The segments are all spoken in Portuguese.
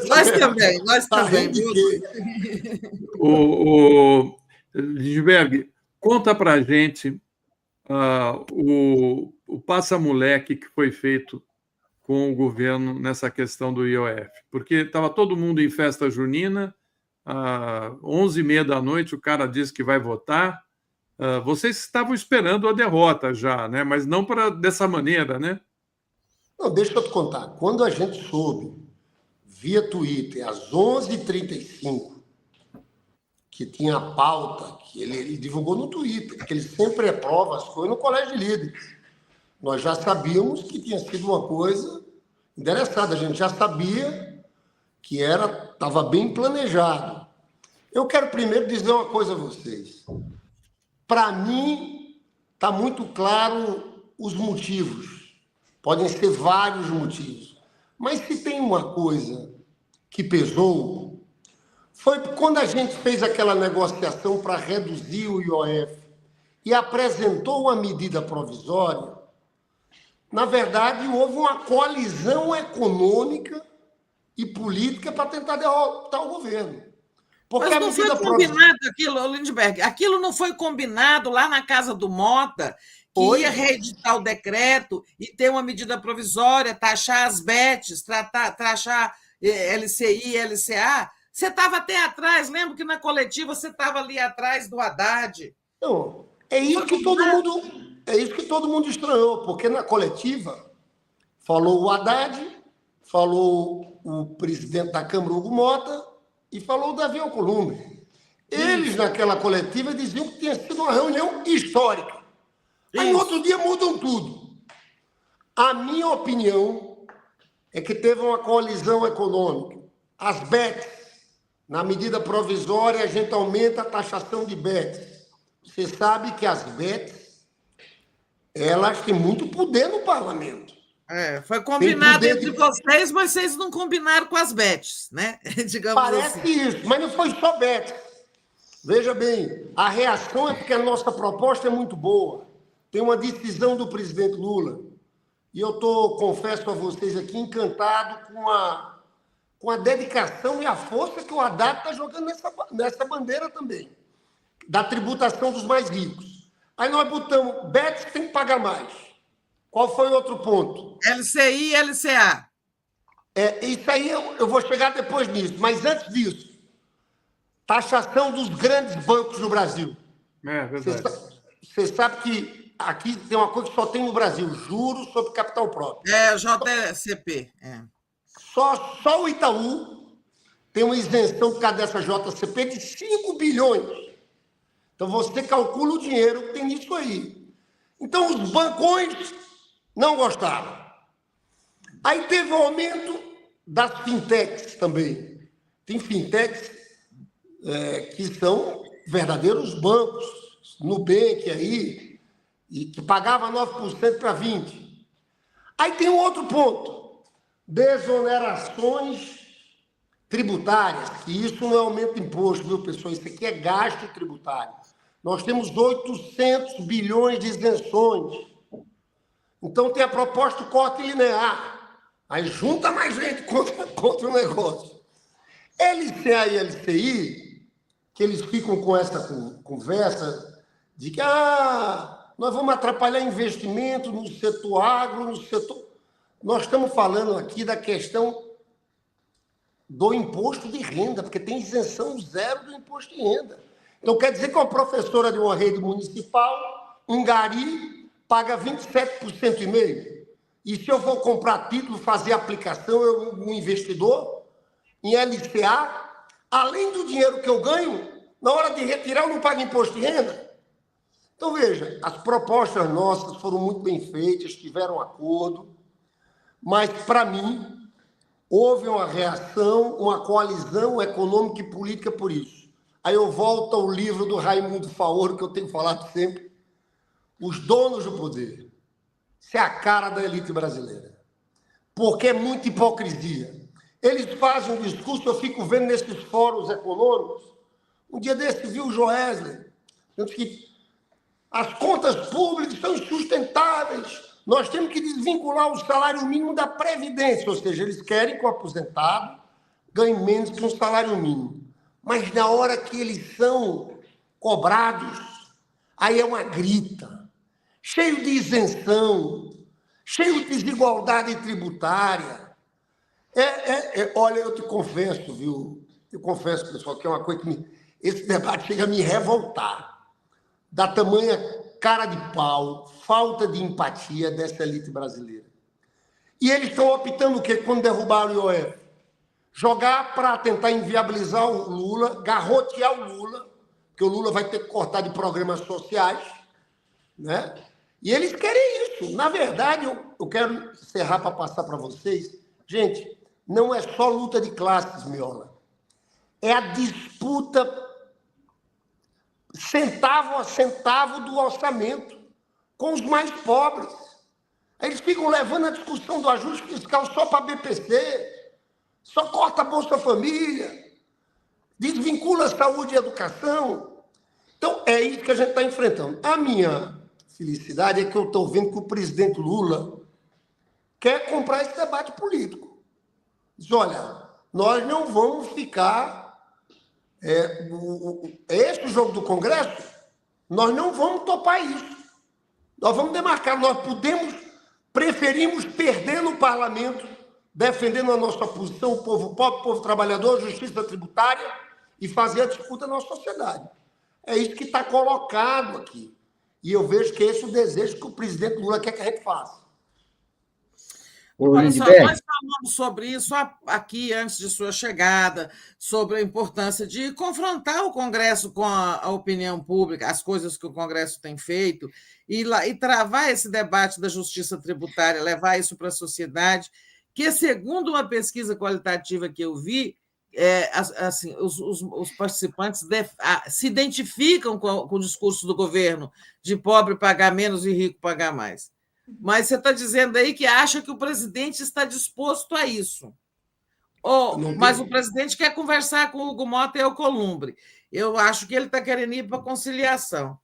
Nós também, nós Tá também. rindo de quê? Lindbergh, conta para a gente o passa-moleque que foi feito com o governo nessa questão do IOF, porque estava todo mundo em festa junina, às 11h30 da noite o cara disse que vai votar. Vocês estavam esperando a derrota já, né? Mas não dessa maneira, né? Não, deixa eu te contar. Quando a gente soube, via Twitter, às 11h35, que tinha a pauta, que ele divulgou no Twitter, porque ele sempre aprova as coisas no Colégio de Líderes. Nós já sabíamos que tinha sido uma coisa endereçada, a gente já sabia que estava bem planejado. Eu quero primeiro dizer uma coisa a vocês. Para mim, está muito claro os motivos. Podem ser vários motivos. Mas se tem uma coisa que pesou, foi quando a gente fez aquela negociação para reduzir o IOF e apresentou uma medida provisória. Na verdade, houve uma coalizão econômica e política para tentar derrotar o governo. Porque mas não foi combinado aquilo, Lindbergh, aquilo não foi combinado lá na casa do Mota, que ia reeditar o decreto e ter uma medida provisória, taxar as bets, taxar LCI, LCA. Você estava até atrás, lembro que na coletiva você estava ali atrás do Haddad. Não, é isso que todo mundo estranhou, porque na coletiva falou o Haddad, falou o presidente da Câmara, Hugo Mota, e falou o Davi Alcolumbre. Eles, naquela coletiva, diziam que tinha sido uma reunião histórica. Aí, no outro dia, mudam tudo. A minha opinião é que teve uma coalizão econômica. As bets, na medida provisória, a gente aumenta a taxação de bets. Você sabe que as bets, elas têm muito poder no parlamento. Foi combinado entre vocês, mas vocês não combinaram com as bets, né? Digamos Parece assim. Isso, mas não foi só bets. Veja bem, a reação é porque a nossa proposta é muito boa. Tem uma decisão do presidente Lula. E eu confesso a vocês aqui, encantado com a dedicação e a força que o Haddad está jogando nessa bandeira também, da tributação dos mais ricos. Aí nós botamos, bets tem que pagar mais. Qual foi o outro ponto? LCI e LCA. Isso aí eu vou chegar depois nisso. Mas antes disso, taxação dos grandes bancos no Brasil. Verdade. Você sabe que aqui tem uma coisa que só tem no Brasil, juros sobre capital próprio. O JCP. Só o Itaú tem uma isenção por causa dessa JCP de 5 bilhões. Então, você calcula o dinheiro que tem nisso aí. Então, os bancões não gostaram. Aí teve o aumento das fintechs também. Tem fintechs que são verdadeiros bancos, Nubank aí, e que pagava 9% para 20%. Aí tem um outro ponto, desonerações tributárias, e isso não é aumento de imposto, viu, pessoal? Isso aqui é gasto tributário. Nós temos 800 bilhões de isenções. Então, tem a proposta do corte linear. Aí junta mais gente contra o negócio. LCA e LCI, que eles ficam com essa conversa de que nós vamos atrapalhar investimento no setor agro, no setor... Nós estamos falando aqui da questão do imposto de renda, porque tem isenção zero do imposto de renda. Então, quer dizer que uma professora de uma rede municipal, um gari, paga 27,5%. E se eu vou comprar título, fazer aplicação, um investidor, em LCA, além do dinheiro que eu ganho, na hora de retirar, eu não pago imposto de renda. Então, veja, as propostas nossas foram muito bem feitas, tiveram acordo, mas, para mim, houve uma reação, uma coalizão econômica e política por isso. Aí eu volto ao livro do Raimundo Faoro, que eu tenho falado sempre, Os Donos do Poder. Isso é a cara da elite brasileira. Porque é muita hipocrisia. Eles fazem um discurso, eu fico vendo nesses fóruns econômicos. Um dia desse, viu o Joesley, que as contas públicas são insustentáveis. Nós temos que desvincular o salário mínimo da Previdência, ou seja, eles querem que o aposentado ganhem menos que um salário mínimo. Mas na hora que eles são cobrados, aí é uma grita, cheio de isenção, cheio de desigualdade tributária. Olha, eu te confesso, viu? Eu confesso, pessoal, que é uma coisa que esse debate chega a me revoltar. Da tamanha cara de pau, falta de empatia dessa elite brasileira. E eles estão optando o quê? Quando derrubaram o IOF? Jogar para tentar inviabilizar o Lula, garrotear o Lula, porque o Lula vai ter que cortar de programas sociais, né? E eles querem isso. Na verdade, eu quero encerrar para passar para vocês. Gente, não é só luta de classes, Miola. É a disputa centavo a centavo do orçamento com os mais pobres. Eles ficam levando a discussão do ajuste fiscal só para a BPC, só corta a Bolsa Família, desvincula a saúde e a educação. Então, é isso que a gente está enfrentando. A minha felicidade é que eu estou vendo que o presidente Lula quer comprar esse debate político. Diz, olha, nós não vamos ficar... esse o jogo do Congresso? Nós não vamos topar isso. Nós vamos demarcar. Nós preferimos perder no parlamento, defendendo a nossa posição, o povo pobre, o povo trabalhador, justiça tributária, e fazer a disputa na nossa sociedade. É isso que está colocado aqui. E eu vejo que esse é o desejo que o presidente Lula quer que a gente faça. Olha só, nós falamos sobre isso aqui antes de sua chegada, sobre a importância de confrontar o Congresso com a opinião pública, as coisas que o Congresso tem feito, e travar esse debate da justiça tributária, levar isso para a sociedade, que, segundo uma pesquisa qualitativa que eu vi, assim, os participantes se identificam com o discurso do governo de pobre pagar menos e rico pagar mais. Mas você está dizendo aí que acha que o presidente está disposto a isso. Mas o presidente quer conversar com o Hugo Mota e o Alcolumbre. Eu acho que ele está querendo ir para a conciliação.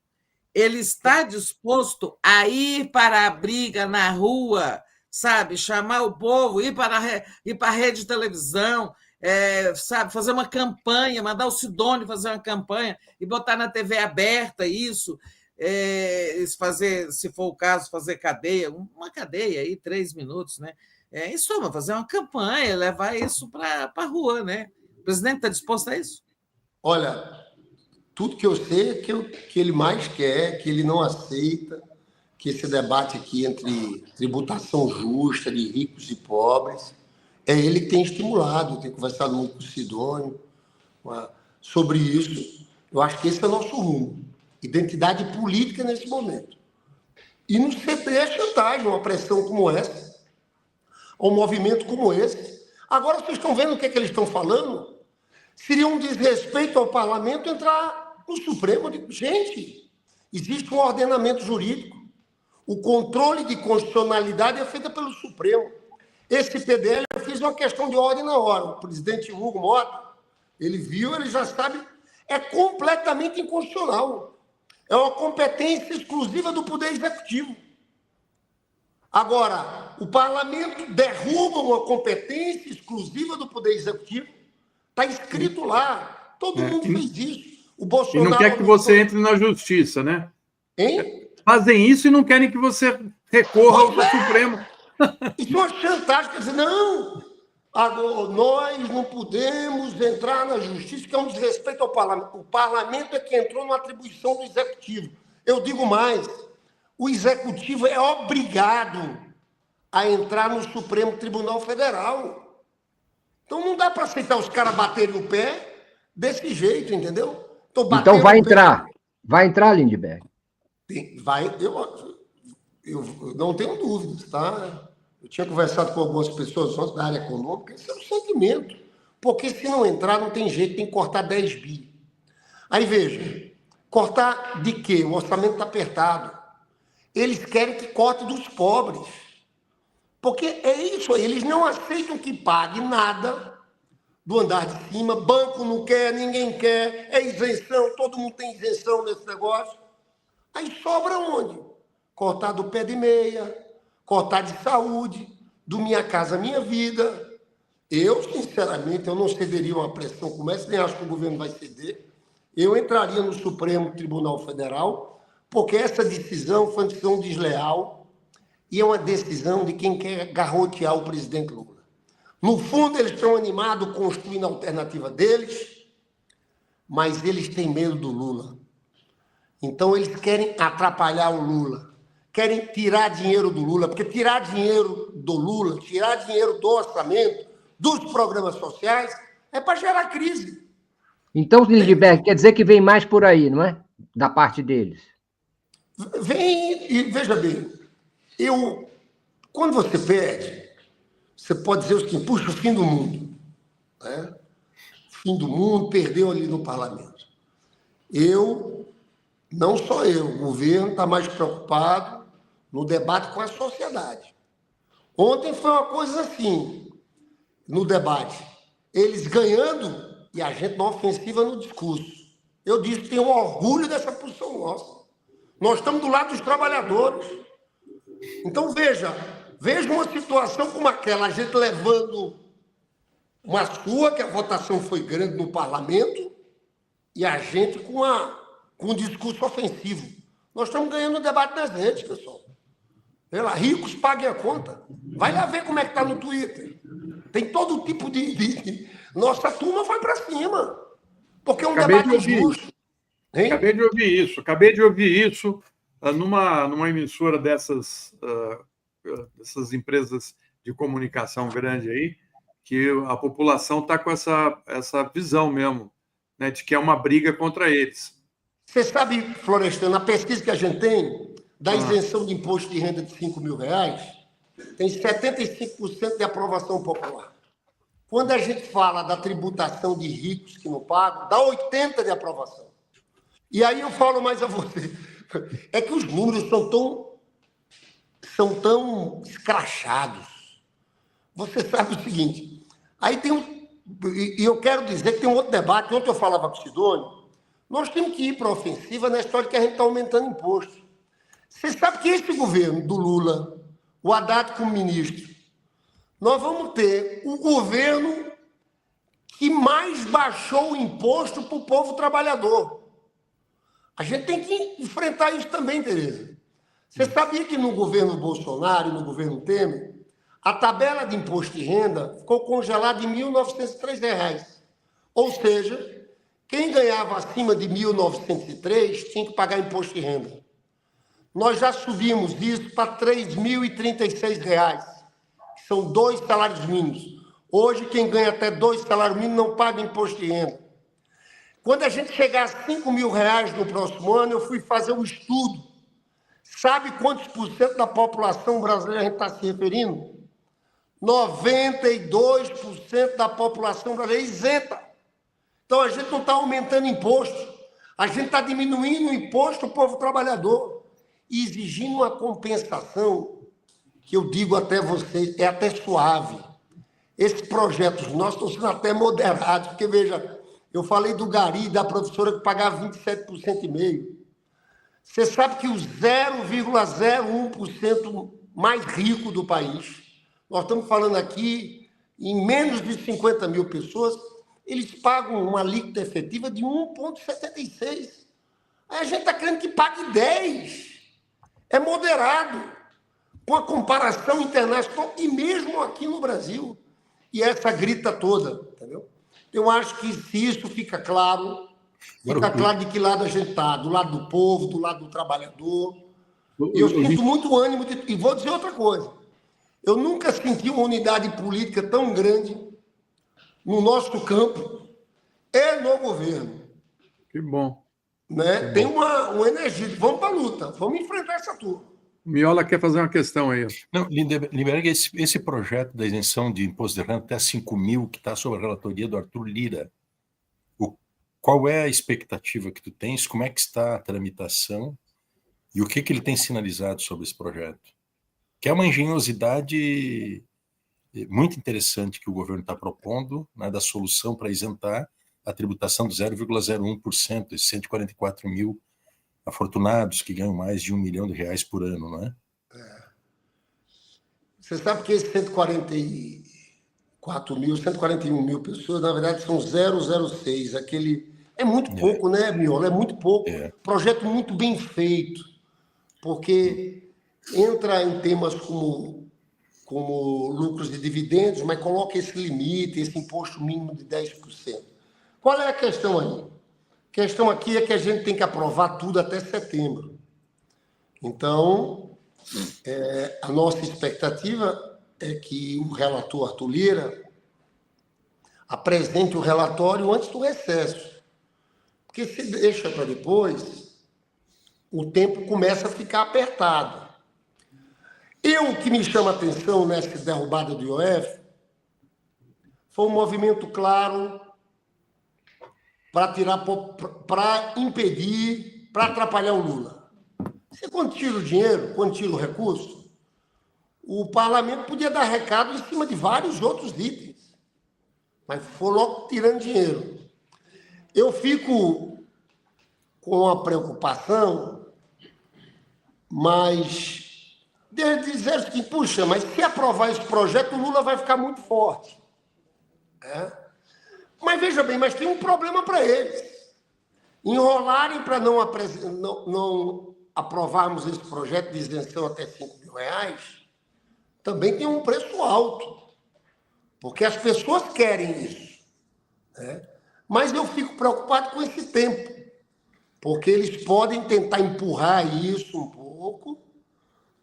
Ele está disposto a ir para a briga na rua, sabe? Chamar o povo, ir para a rede de televisão, sabe? Fazer uma campanha, mandar o Sidônio fazer uma campanha e botar na TV aberta isso. Fazer, se for o caso, fazer uma cadeia aí, 3 minutos, né? Em suma, fazer uma campanha, levar isso para a rua, né? O presidente está disposto a isso? Olha, tudo que eu sei é que ele mais quer, que ele não aceita, que esse debate aqui entre tributação justa de ricos e pobres, é ele que tem estimulado, tem conversado muito com o Sidônio sobre isso. Eu acho que esse é o nosso rumo. Identidade política nesse momento. E não ceder a chantagem, uma pressão como essa, um movimento como esse. Agora vocês estão vendo o que eles estão falando? Seria um desrespeito ao parlamento entrar no Supremo. Eu digo, gente, existe um ordenamento jurídico. O controle de constitucionalidade é feito pelo Supremo. Esse PDL, eu fiz uma questão de ordem na hora. O presidente Hugo Mota, ele viu, ele já sabe, é completamente inconstitucional. É uma competência exclusiva do Poder Executivo. Agora, o parlamento derruba uma competência exclusiva do Poder Executivo. Está escrito lá. Todo mundo fez isso. O Bolsonaro... E não quer que você entre na justiça, né? Hein? Fazem isso e não querem que você recorra ao Supremo. Isso é uma chantagem. Quer dizer, não... Agora, nós não podemos entrar na justiça, que é um desrespeito ao parlamento. O parlamento é que entrou na atribuição do executivo. Eu digo mais, o executivo é obrigado a entrar no Supremo Tribunal Federal. Então não dá para aceitar os caras baterem o pé desse jeito, entendeu? Então vai entrar. Vai entrar, Lindbergh? Vai, eu não tenho dúvidas, tá? Eu tinha conversado com algumas pessoas da área econômica, esse é um sentimento. Porque se não entrar, não tem jeito, tem que cortar 10 bi. Aí, veja, cortar de quê? O orçamento está apertado. Eles querem que corte dos pobres. Porque é isso aí, eles não aceitam que pague nada do andar de cima, banco não quer, ninguém quer, é isenção, todo mundo tem isenção nesse negócio. Aí sobra onde? Cortar do pé de meia, cortar de saúde, do Minha Casa Minha Vida. Eu, sinceramente, eu não cederia uma pressão como essa, nem acho que o governo vai ceder. Eu entraria no Supremo Tribunal Federal, porque essa decisão foi uma decisão desleal e é uma decisão de quem quer garrotear o presidente Lula. No fundo, eles estão animados construindo a alternativa deles, mas eles têm medo do Lula. Então, eles querem atrapalhar o Lula, querem tirar dinheiro do Lula, porque tirar dinheiro do Lula, tirar dinheiro do orçamento, dos programas sociais, é para gerar crise. Então, Lindbergh, quer dizer que vem mais por aí, não é? Da parte deles. Vem, e veja bem, quando você perde, você pode dizer o seguinte, puxa, o fim do mundo. Né? O fim do mundo, perdeu ali no parlamento. Não só eu, o governo está mais preocupado no debate com a sociedade. Ontem foi uma coisa assim, no debate, eles ganhando e a gente na ofensiva no discurso. Eu disse que tenho orgulho dessa posição nossa. Nós estamos do lado dos trabalhadores. Então, veja uma situação como aquela, a gente levando uma sua, que a votação foi grande no parlamento, e a gente com um discurso ofensivo. Nós estamos ganhando o debate nas redes, pessoal. Vê lá, ricos paguem a conta. Vai lá ver como é que está no Twitter. Tem todo tipo de... Nossa turma foi para cima. Porque é um debate justo. Acabei de ouvir isso numa emissora dessas empresas de comunicação grande aí, que a população está com essa visão mesmo, né, de que é uma briga contra eles. Você sabe, Florestan, a pesquisa que a gente tem da isenção de imposto de renda de R$5.000, tem 75% de aprovação popular. Quando a gente fala da tributação de ricos que não pagam, dá 80% de aprovação. E aí eu falo mais a você. É que os números são tão escrachados. Você sabe o seguinte, aí e eu quero dizer que tem um outro debate, ontem eu falava com o Sidônio, nós temos que ir para a ofensiva na história que a gente está aumentando imposto. Você sabe que esse governo do Lula, o Haddad como ministro, nós vamos ter o governo que mais baixou o imposto para o povo trabalhador. A gente tem que enfrentar isso também, Tereza. Você sabia que no governo Bolsonaro e no governo Temer, a tabela de imposto de renda ficou congelada em R$ 1.903. Ou seja, quem ganhava acima de 1.903 tinha que pagar imposto de renda. Nós já subimos isso para R$ 3.036, que são 2 salários mínimos. Hoje, quem ganha até 2 salários mínimos não paga imposto de renda. Quando a gente chegar a R$5.000 no próximo ano, eu fui fazer um estudo. Sabe quantos % da população brasileira a gente está se referindo? 92% da população brasileira isenta. Então, a gente não está aumentando imposto. A gente está diminuindo o imposto do povo trabalhador e exigindo uma compensação que eu digo até vocês, é até suave. Esses projetos nossos estão sendo até moderados, porque, veja, eu falei do gari, da professora que pagava 27,5%. Você sabe que o 0,01% mais rico do país, nós estamos falando aqui em menos de 50 mil pessoas, eles pagam uma alíquota efetiva de 1,76%. Aí a gente está querendo que pague 10%. É moderado, com a comparação internacional e mesmo aqui no Brasil. E essa grita toda, entendeu? Eu acho que se isso fica claro de que lado a gente está, do lado do povo, do lado do trabalhador. E eu sinto muito ânimo, e vou dizer outra coisa, eu nunca senti uma unidade política tão grande no nosso campo e no governo. Que bom. Né? Tem uma energia, vamos para a luta, vamos enfrentar essa turma. Miola quer fazer uma questão aí. Não, Lindbergh, esse projeto da isenção de imposto de renda até 5 mil, que está sob a relatoria do Arthur Lira, qual é a expectativa que tu tens? Como é que está a tramitação? E o que ele tem sinalizado sobre esse projeto? Que é uma engenhosidade muito interessante que o governo está propondo, né, da solução para isentar a tributação do 0,01%, esses 144 mil afortunados que ganham mais de R$1 milhão por ano, não é? Você sabe que esses 144 141 mil pessoas, na verdade são 006. Aquele... É muito pouco, né, Miolo? É muito pouco. Projeto muito bem feito, porque entra em temas como lucros e dividendos, mas coloca esse limite, esse imposto mínimo de 10%. Qual é a questão aí? A questão aqui é que a gente tem que aprovar tudo até setembro. Então, a nossa expectativa é que o relator Arthur Lira apresente o relatório antes do recesso. Porque se deixa para depois, o tempo começa a ficar apertado. O que me chama a atenção nessa derrubada do IOF foi um movimento claro para impedir, para atrapalhar o Lula. Você, quando tira o dinheiro, quando tira o recurso, o parlamento podia dar recado em cima de vários outros itens, mas foi logo tirando dinheiro. Eu fico com a preocupação, mas de dizer assim, puxa, mas se aprovar esse projeto, o Lula vai ficar muito forte. Mas veja bem, mas tem um problema para eles. Enrolarem para não aprovarmos esse projeto de isenção até R$5.000, também tem um preço alto, porque as pessoas querem isso. Mas eu fico preocupado com esse tempo, porque eles podem tentar empurrar isso um pouco,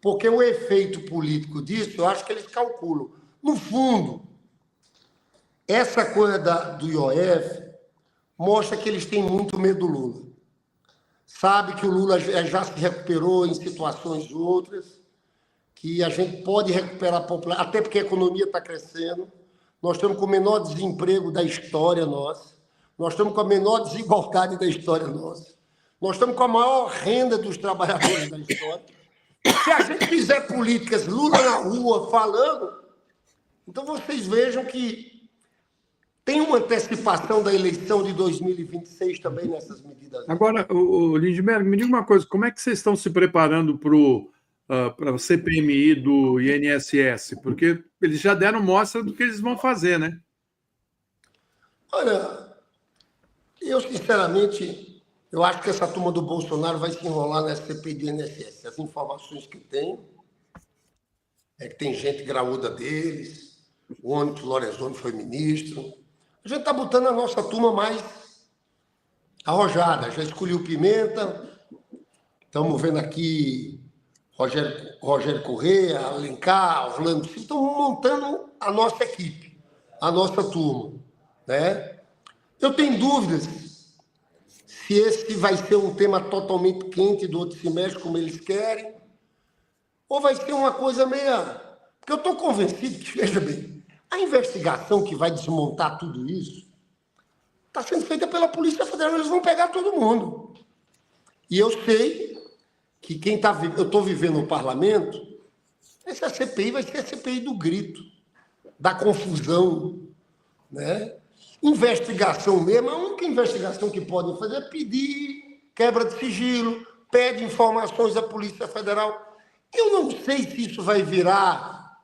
porque o efeito político disso, eu acho que eles calculam. No fundo, essa coisa do IOF mostra que eles têm muito medo do Lula. Sabe que o Lula já se recuperou em situações outras, que a gente pode recuperar a população, até porque a economia está crescendo. Nós estamos com o menor desemprego da história nossa. Nós estamos com a menor desigualdade da história nossa. Nós estamos com a maior renda dos trabalhadores da história. Se a gente fizer políticas Lula na rua falando, então vocês vejam que tem uma antecipação da eleição de 2026 também nessas medidas. Agora, o Lindbergh, me diga uma coisa, como é que vocês estão se preparando para a CPMI do INSS? Porque eles já deram mostra do que eles vão fazer, né? Olha, eu sinceramente... Eu acho que essa turma do Bolsonaro vai se enrolar na CPI do INSS. As informações que tem é que tem gente graúda deles, o Onyx Lorenzoni foi ministro. A gente está botando a nossa turma mais arrojada. Já escolhi o Pimenta, estamos vendo aqui Rogério Corrêa, Alencar, Orlando Silva, estamos montando a nossa equipe, a nossa turma. Eu tenho dúvidas se esse vai ser um tema totalmente quente do outro semestre, como eles querem, ou vai ser uma coisa meia... Porque eu estou convencido que, veja bem, a investigação que vai desmontar tudo isso está sendo feita pela Polícia Federal, eles vão pegar todo mundo. E eu sei que quem está... Eu estou vivendo no parlamento, essa CPI vai ser a CPI do grito, da confusão, Investigação mesmo, a única investigação que podem fazer é pedir quebra de sigilo, pede informações à Polícia Federal. Eu não sei se isso vai virar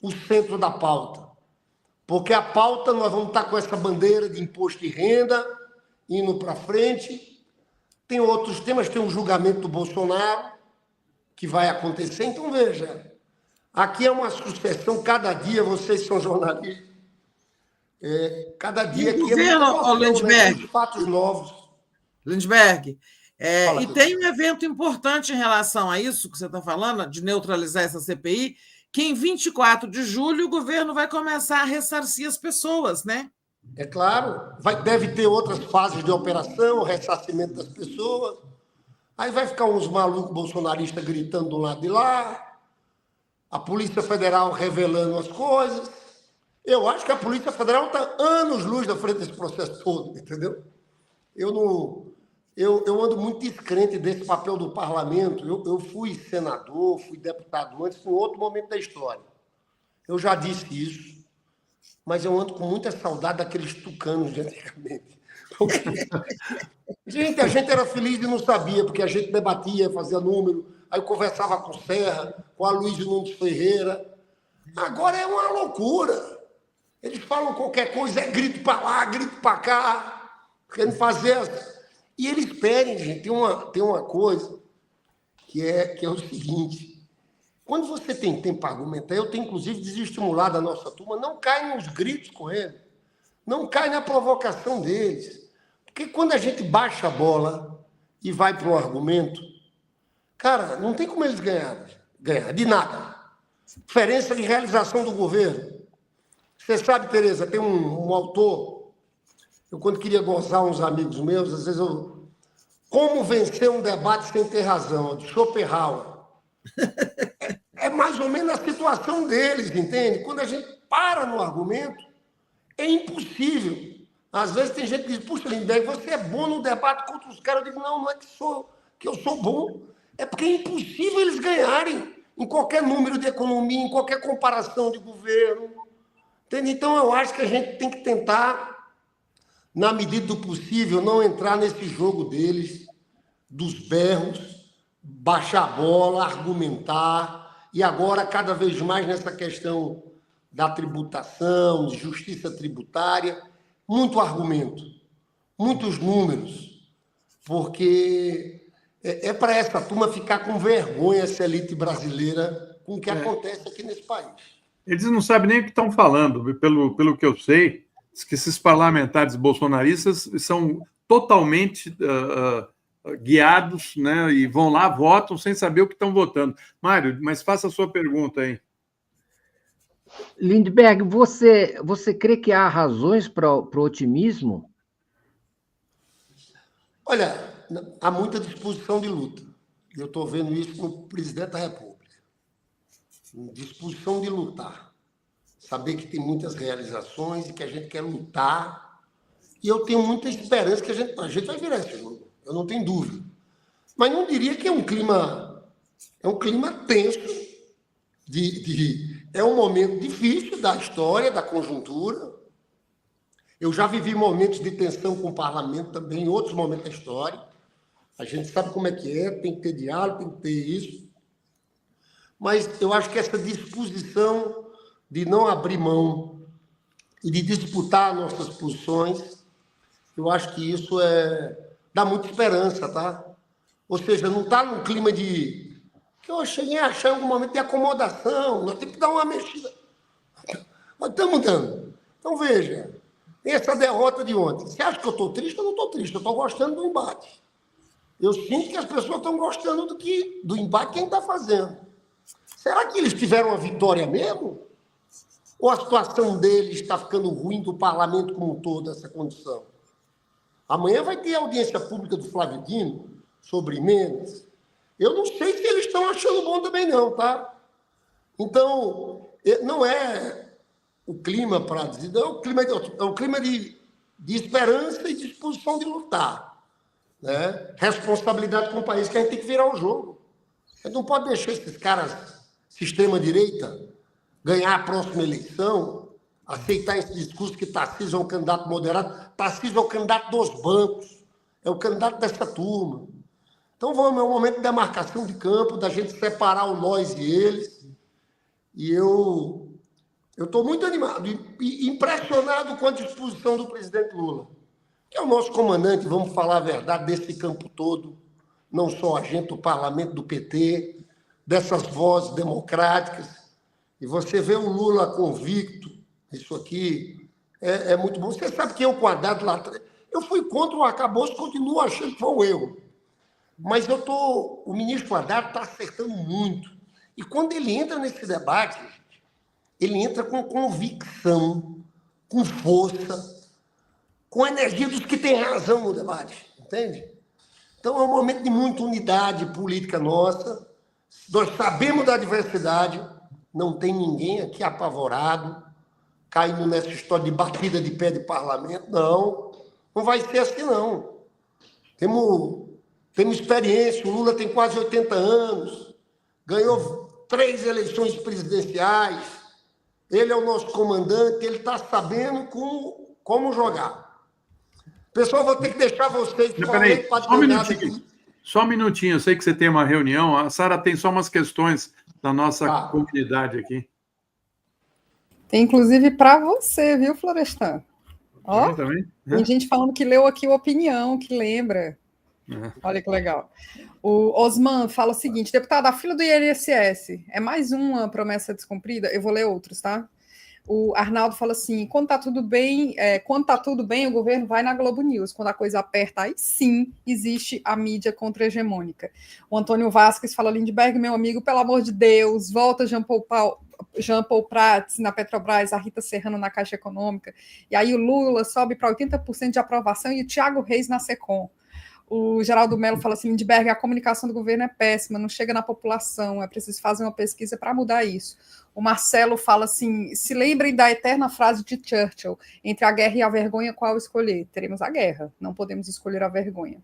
o centro da pauta, porque a pauta nós vamos estar com essa bandeira de imposto de renda indo para frente. Tem outros temas, tem um julgamento do Bolsonaro que vai acontecer. Então, veja, aqui é uma sucessão, cada dia, vocês são jornalistas, cada dia que Lindbergh, fatos novos. Lindbergh, e tem um evento importante em relação a isso que você está falando, de neutralizar essa CPI, que em 24 de julho o governo vai começar a ressarcir as pessoas, né? É claro, deve ter outras fases de operação, ressarcimento das pessoas, aí vai ficar uns malucos bolsonaristas gritando do lado de lá, a Polícia Federal revelando as coisas. Eu acho que a Polícia Federal está anos-luz na frente desse processo todo, entendeu? Eu ando muito descrente desse papel do parlamento. Eu fui senador, fui deputado antes, em outro momento da história. Eu já disse isso, mas eu ando com muita saudade daqueles tucanos de antigamente. Gente, a gente era feliz e não sabia, porque a gente debatia, fazia número, aí eu conversava com o Serra, com a Luiz Nunes Ferreira. Agora é uma loucura. Eles falam qualquer coisa, é grito para lá, grito para cá, querendo fazer... E eles pedem, gente, tem uma coisa que é o seguinte, quando você tem tempo para argumentar, eu tenho, inclusive, desestimulado a nossa turma, não cai nos gritos com ele, não cai na provocação deles. Porque quando a gente baixa a bola e vai para o argumento, cara, não tem como eles ganhar de nada. Diferença de realização do governo. Você sabe, Tereza, tem um autor, eu quando queria gozar uns amigos meus, às vezes Como vencer um debate sem ter razão, de Schopenhauer. É mais ou menos a situação deles, entende? Quando a gente para no argumento, é impossível. Às vezes tem gente que diz, puxa, Lindbergh, você é bom no debate contra os caras. Eu digo, não é que eu sou bom, é porque é impossível eles ganharem em qualquer número de economia, em qualquer comparação de governo. Entende? Então, eu acho que a gente tem que tentar, na medida do possível, não entrar nesse jogo deles, dos berros, baixar a bola, argumentar, e agora, cada vez mais, nessa questão da tributação, de justiça tributária, muito argumento, muitos números, porque é para essa turma ficar com vergonha, essa elite brasileira, com o que acontece aqui nesse país. Eles não sabem nem o que estão falando, pelo que eu sei, que esses parlamentares bolsonaristas são totalmente guiados, né, e vão lá, votam sem saber o que estão votando. Mário, mas faça a sua pergunta aí. Lindbergh, você crê que há razões para o otimismo? Olha, há muita disposição de luta. Eu estou vendo isso no presidente da República. Disposição de lutar. Saber que tem muitas realizações e que a gente quer lutar. E eu tenho muita esperança que a gente vai virar esse jogo. Eu não tenho dúvida. Mas não diria que é um clima tenso. É um momento difícil da história, da conjuntura. Eu já vivi momentos de tensão com o parlamento também, em outros momentos da história. A gente sabe como é que é, tem que ter diálogo, tem que ter isso. Mas eu acho que essa disposição de não abrir mão e de disputar nossas posições, eu acho que isso dá muita esperança, tá? Ou seja, não está num clima que eu cheguei a achar em algum momento de acomodação, nós temos que dar uma mexida. Nós estamos dando. Então, veja, tem essa derrota de ontem. Você acha que eu estou triste? Eu não estou triste, eu estou gostando do embate. Eu sinto que as pessoas estão gostando do embate que a gente está fazendo. Será que eles tiveram uma vitória mesmo? Ou a situação deles está ficando ruim do parlamento como um todo, essa condição? Amanhã vai ter audiência pública do Flávio Dino sobre emendas. Eu não sei se eles estão achando bom também não, tá? Então, não é o clima para dizer, é um clima de esperança e disposição de lutar. Né? Responsabilidade com o país, que a gente tem que virar o jogo. A gente não pode deixar esses caras, extrema-direita, ganhar a próxima eleição, aceitar esse discurso que Tarcísio é um candidato moderado. Tarcísio é o candidato dos bancos, é o candidato dessa turma. Então, é um momento de demarcação de campo, da gente separar o nós e eles. E eu estou muito animado e impressionado com a disposição do presidente Lula, que é o nosso comandante, vamos falar a verdade, desse campo todo, não só agente do parlamento do PT, dessas vozes democráticas. E você vê o Lula convicto, isso aqui é muito bom. Você sabe que eu, com o Haddad lá atrás, eu fui contra o arcabouço, continuo achando que foi um erro. Mas o ministro Haddad está acertando muito. E quando ele entra nesse debate, ele entra com convicção, com força, com a energia dos que têm razão no debate, entende? Então, é um momento de muita unidade política nossa. Nós sabemos da diversidade, não tem ninguém aqui apavorado, caindo nessa história de batida de pé de parlamento. Não vai ser assim, não. Temos experiência, o Lula tem quase 80 anos, ganhou 3 eleições presidenciais, ele é o nosso comandante, ele está sabendo como jogar. Pessoal, vou ter que deixar vocês... Peraí, só um minutinho, eu sei que você tem uma reunião, a Sara tem só umas questões da nossa comunidade aqui. Tem, inclusive, para você, viu, Florestan? Ó, Também? tem gente falando que leu aqui o Opinião, que lembra. Olha que legal. O Osman fala o seguinte: deputado, a fila do INSS é mais uma promessa descumprida? Eu vou ler outros, tá? O Arnaldo fala assim: quando tá tudo bem, o governo vai na Globo News. Quando a coisa aperta, aí sim existe a mídia contra-hegemônica. O Antônio Vasquez fala: Lindbergh, meu amigo, pelo amor de Deus, volta Jean Paul Prats na Petrobras, a Rita Serrano na Caixa Econômica, e aí o Lula sobe para 80% de aprovação e o Thiago Reis na Secom. O Geraldo Mello fala assim: Lindbergh, a comunicação do governo é péssima, não chega na população, é preciso fazer uma pesquisa para mudar isso. O Marcelo fala assim: se lembrem da eterna frase de Churchill, entre a guerra e a vergonha, qual escolher? Teremos a guerra, não podemos escolher a vergonha.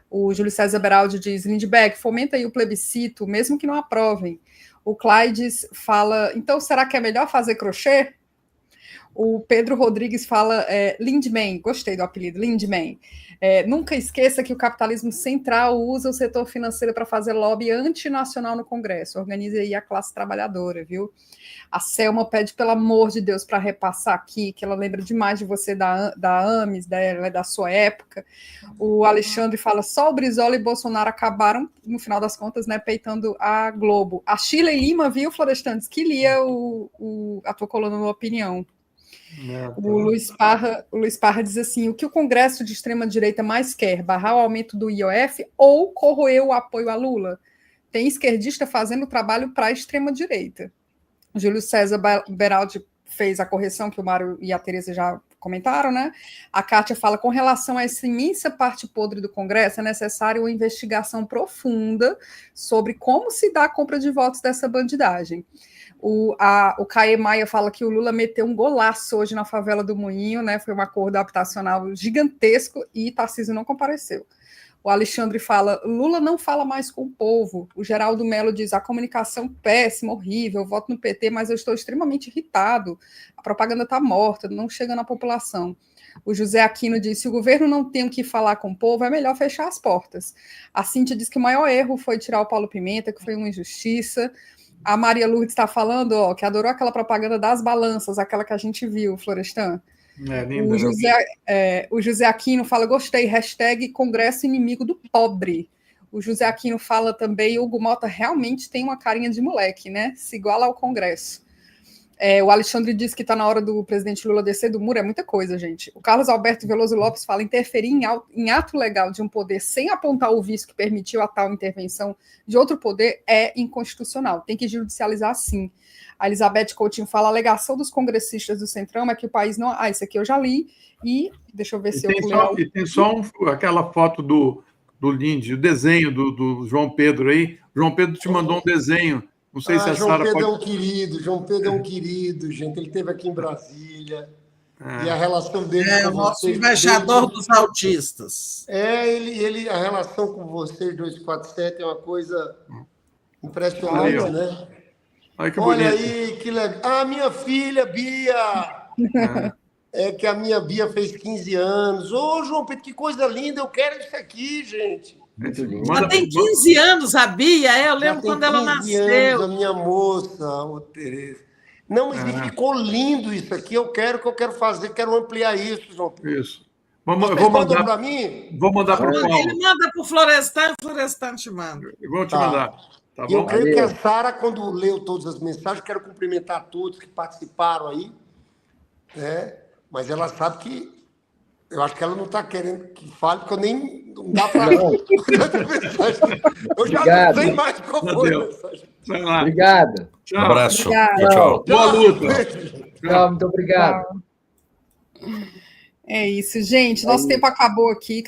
O Júlio César Beraldi diz: Lindbergh, fomenta aí o plebiscito, mesmo que não aprovem. O Clydes fala: então será que é melhor fazer crochê? O Pedro Rodrigues fala: Lindman, gostei do apelido, Lindman. Nunca esqueça que o capitalismo central usa o setor financeiro para fazer lobby antinacional no Congresso. Organize aí a classe trabalhadora, viu? A Selma pede, pelo amor de Deus, para repassar aqui, que ela lembra demais de você da AMES, da sua época. O Alexandre fala: só o Brizola e Bolsonaro acabaram, no final das contas, né, peitando a Globo. A Shirley Lima, viu, Florestantes, que lia a tua coluna no Opinião. O Luiz Parra diz assim: o que o Congresso de extrema-direita mais quer? Barrar o aumento do IOF ou corroer o apoio a Lula? Tem esquerdista fazendo trabalho para a extrema-direita. O Júlio César Beraldi fez a correção que o Mário e a Tereza já comentaram, né? A Kátia fala: com relação a essa imensa parte podre do Congresso, é necessário uma investigação profunda sobre como se dá a compra de votos dessa bandidagem. O Caê Maia fala que o Lula meteu um golaço hoje na favela do Moinho, né? Foi um acordo habitacional gigantesco e Tarcísio não compareceu. O Alexandre fala: Lula não fala mais com o povo. O Geraldo Mello diz: a comunicação péssima, horrível, eu voto no PT, mas eu estou extremamente irritado. A propaganda está morta, não chega na população. O José Aquino diz: se o governo não tem o que falar com o povo, é melhor fechar as portas. A Cíntia diz que o maior erro foi tirar o Paulo Pimenta, que foi uma injustiça. A Maria Lourdes está falando, que adorou aquela propaganda das balanças, aquela que a gente viu, Florestan. Linda, o José Aquino fala: gostei, hashtag Congresso inimigo do pobre. O José Aquino fala também: Hugo Mota realmente tem uma carinha de moleque, né? Se iguala ao Congresso. O Alexandre diz que está na hora do presidente Lula descer do muro, é muita coisa, gente. O Carlos Alberto Veloso Lopes fala: interferir em ato legal de um poder sem apontar o vício que permitiu a tal intervenção de outro poder é inconstitucional, tem que judicializar sim. A Elizabeth Coutinho fala: a alegação dos congressistas do Centrão é que o país não... isso aqui eu já li, e deixa eu ver se eu... E tem só aquela foto do Lindy, o desenho do João Pedro aí. O João Pedro te mandou um desenho. Não sei se a João Sara Pedro pode... é um querido, João Pedro é um querido, gente. Ele esteve aqui em Brasília. E a relação dele com o nosso embaixador dos autistas. A relação com vocês, 247, é uma coisa impressionante, aí, né? Olha que Olha bonito. aí, que legal. Minha filha, Bia! É que a minha Bia fez 15 anos. Ô, João Pedro, que coisa linda! Eu quero isso aqui, gente. Ela tem 15 anos, a Bia, eu lembro quando ela nasceu. Anos, a minha moça, Tereza. Não, mas ficou lindo isso aqui. Eu quero fazer, quero ampliar isso, João Pedro. Isso. Vocês mandam para mim? Vou mandar para o Paulo. Ele manda para o Florestan, o Florestan te manda. Eu vou te mandar. Tá bom? Eu creio que a Sara, quando leu todas as mensagens, quero cumprimentar todos que participaram aí. Mas ela sabe que eu acho que ela não está querendo que fale, porque eu nem não dá para. Eu já não sei mais qual foi a mensagem. Obrigado. Tchau. Um abraço. Tchau. Boa luta. Tchau, muito obrigado. É isso, gente. Nosso tempo acabou aqui.